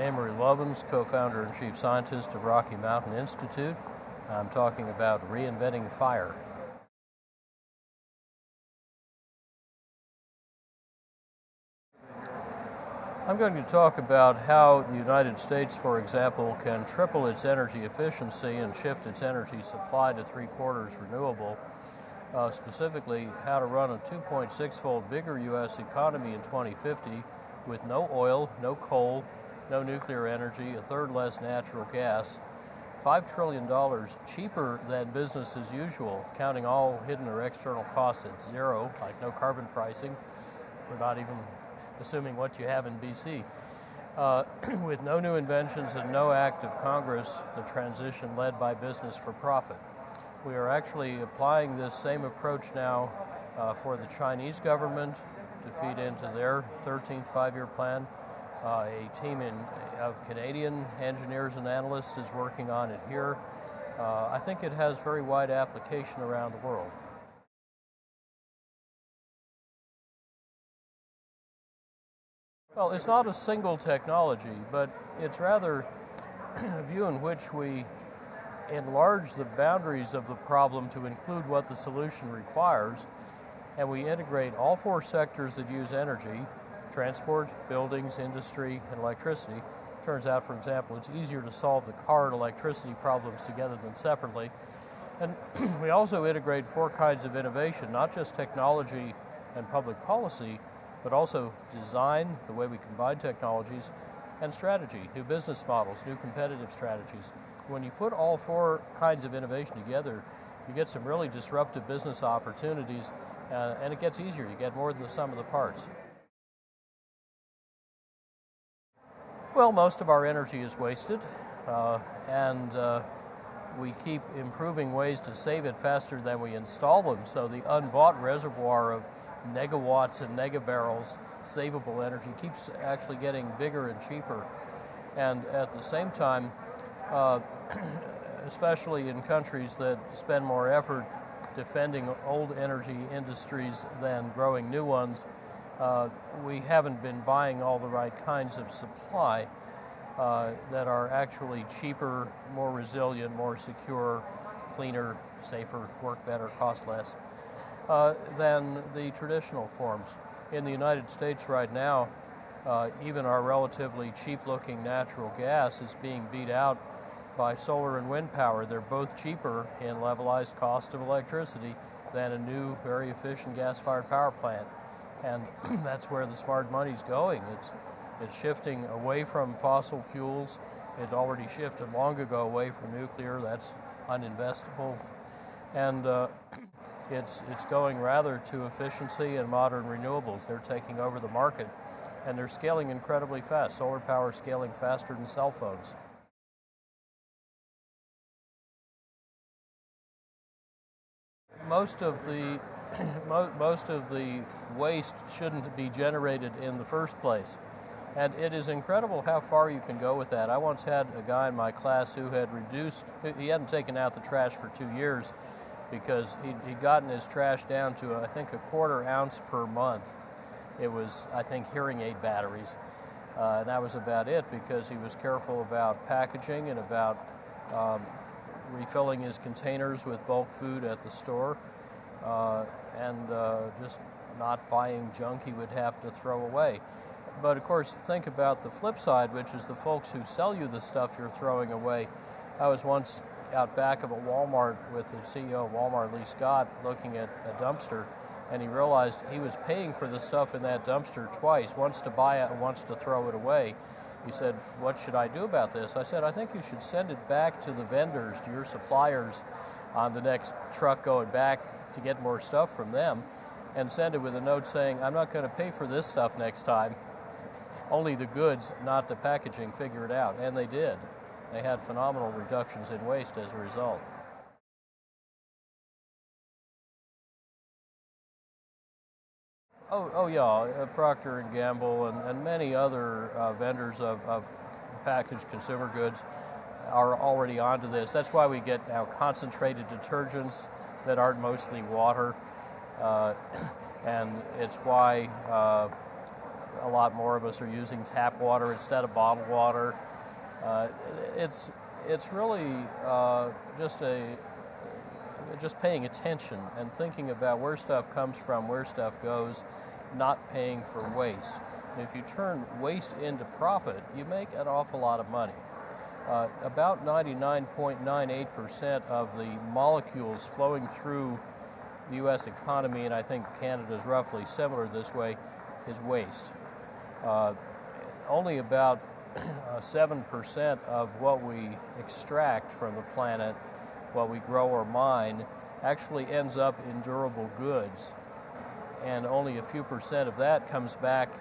Amory Lovins, co-founder and chief scientist of Rocky Mountain Institute. I'm talking about reinventing fire. I'm going to talk about how the United States, for example, can triple its energy efficiency and shift its energy supply to 3/4 renewable. Specifically, how to run a 2.6-fold bigger U.S. economy in 2050 with no oil, no coal, no nuclear energy, a third less natural gas, $5 trillion cheaper than business as usual, counting all hidden or external costs at zero, like no carbon pricing. We're not even assuming what you have in BC. With no new inventions and no act of Congress, the transition led by business for profit. We are actually applying this same approach now for the Chinese government to feed into their 13th five-year plan. A team of Canadian engineers and analysts is working on it here. I think it has very wide application around the world. Well, it's not a single technology, but it's rather a view in which we enlarge the boundaries of the problem to include what the solution requires, and we integrate all four sectors that use energy: transport, buildings, industry, and electricity. Turns out, for example, it's easier to solve the car and electricity problems together than separately. And we also integrate four kinds of innovation, not just technology and public policy, but also design, the way we combine technologies, and strategy, new business models, new competitive strategies. When you put all four kinds of innovation together, you get some really disruptive business opportunities, and it gets easier. You get more than the sum of the parts. Well, most of our energy is wasted, and we keep improving ways to save it faster than we install them, so the unbought reservoir of negawatts and negabarrels savable energy keeps actually getting bigger and cheaper. And at the same time, especially in countries that spend more effort defending old energy industries than growing new ones, we haven't been buying all the right kinds of supply that are actually cheaper, more resilient, more secure, cleaner, safer, work better, cost less than the traditional forms. In the United States right now, even our relatively cheap-looking natural gas is being beat out by solar and wind power. They're both cheaper in levelized cost of electricity than a new, very efficient gas-fired power plant. And that's where the smart money's going. It's shifting away from fossil fuels. It already shifted long ago away from nuclear. That's uninvestable. And it's going rather to efficiency and modern renewables. They're taking over the market, and they're scaling incredibly fast. Solar power is scaling faster than cell phones. Most of the waste shouldn't be generated in the first place. And it is incredible how far you can go with that. I once had a guy in my class who he hadn't taken out the trash for 2 years because he'd gotten his trash down to, I think, a 1/4 ounce per month. It was, I think, hearing aid batteries. And that was about it, because he was careful about packaging and about refilling his containers with bulk food at the store, and just not buying junk he would have to throw away. But of course, think about the flip side, which is the folks who sell you the stuff you're throwing away. I was once out back of a Walmart with the CEO of Walmart, Lee Scott, looking at a dumpster, and he realized he was paying for the stuff in that dumpster twice, once to buy it and once to throw it away. He said, "What should I do about this?" I said, "I think you should send it back to the vendors, to your suppliers on the next truck going back to get more stuff from them, and send it with a note saying, 'I'm not going to pay for this stuff next time. Only the goods, not the packaging, figure it out.'" And they did. They had phenomenal reductions in waste as a result. Oh yeah, Procter & Gamble and many other vendors of packaged consumer goods are already onto this. That's why we get now concentrated detergents that aren't mostly water, and it's why a lot more of us are using tap water instead of bottled water. It's really just paying attention and thinking about where stuff comes from, where stuff goes, not paying for waste. And if you turn waste into profit, you make an awful lot of money. About 99.98% of the molecules flowing through the U.S. economy, and I think Canada is roughly similar this way, is waste. Only about 7% of what we extract from the planet, what we grow or mine, actually ends up in durable goods. And only a few percent of that comes back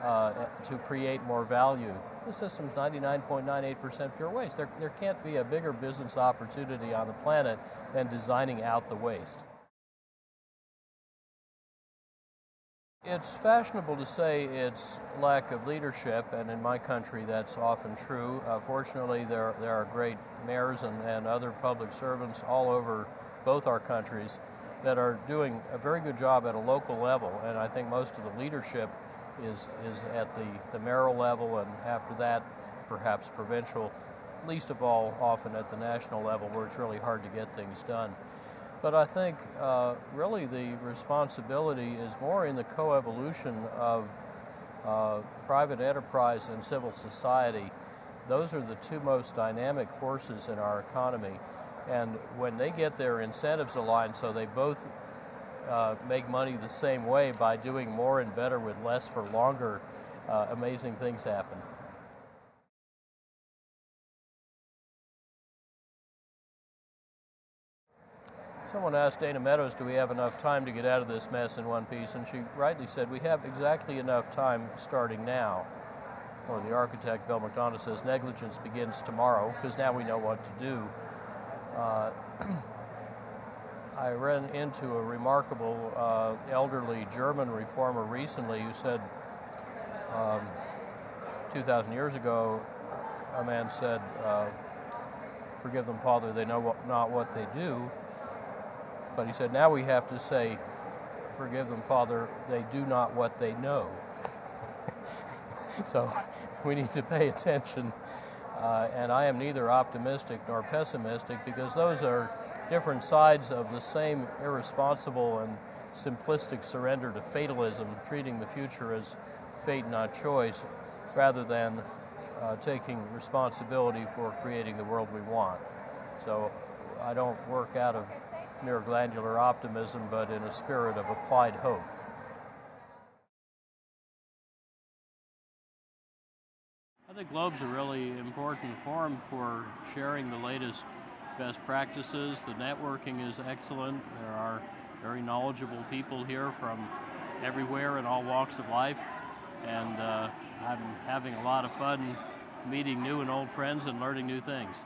to create more value. The system's 99.98% pure waste. There can't be a bigger business opportunity on the planet than designing out the waste. It's fashionable to say it's lack of leadership, and in my country that's often true. Fortunately, there are great mayors and other public servants all over both our countries that are doing a very good job at a local level, and I think most of the leadership is at the mayoral level, and after that perhaps provincial, least of all often at the national level where it's really hard to get things done. But I think really the responsibility is more in the coevolution of private enterprise and civil society. Those are the two most dynamic forces in our economy. And when they get their incentives aligned so they both make money the same way by doing more and better with less for longer, amazing things happen. Someone asked Dana Meadows, do we have enough time to get out of this mess in one piece? And she rightly said, we have exactly enough time starting now. Or the architect, Bill McDonough, says negligence begins tomorrow, because now we know what to do. I ran into a remarkable elderly German reformer recently who said 2,000 years ago, a man said, forgive them, Father, they know not what they do. But he said, now we have to say, forgive them, Father, they do not what they know. So we need to pay attention. And I am neither optimistic nor pessimistic, because those are different sides of the same irresponsible and simplistic surrender to fatalism, treating the future as fate, not choice, rather than taking responsibility for creating the world we want. So I don't work out of mere glandular optimism, but in a spirit of applied hope. I think Globe's a really important forum for sharing the latest best practices. The networking is excellent. There are very knowledgeable people here from everywhere in all walks of life, and I'm having a lot of fun meeting new and old friends and learning new things.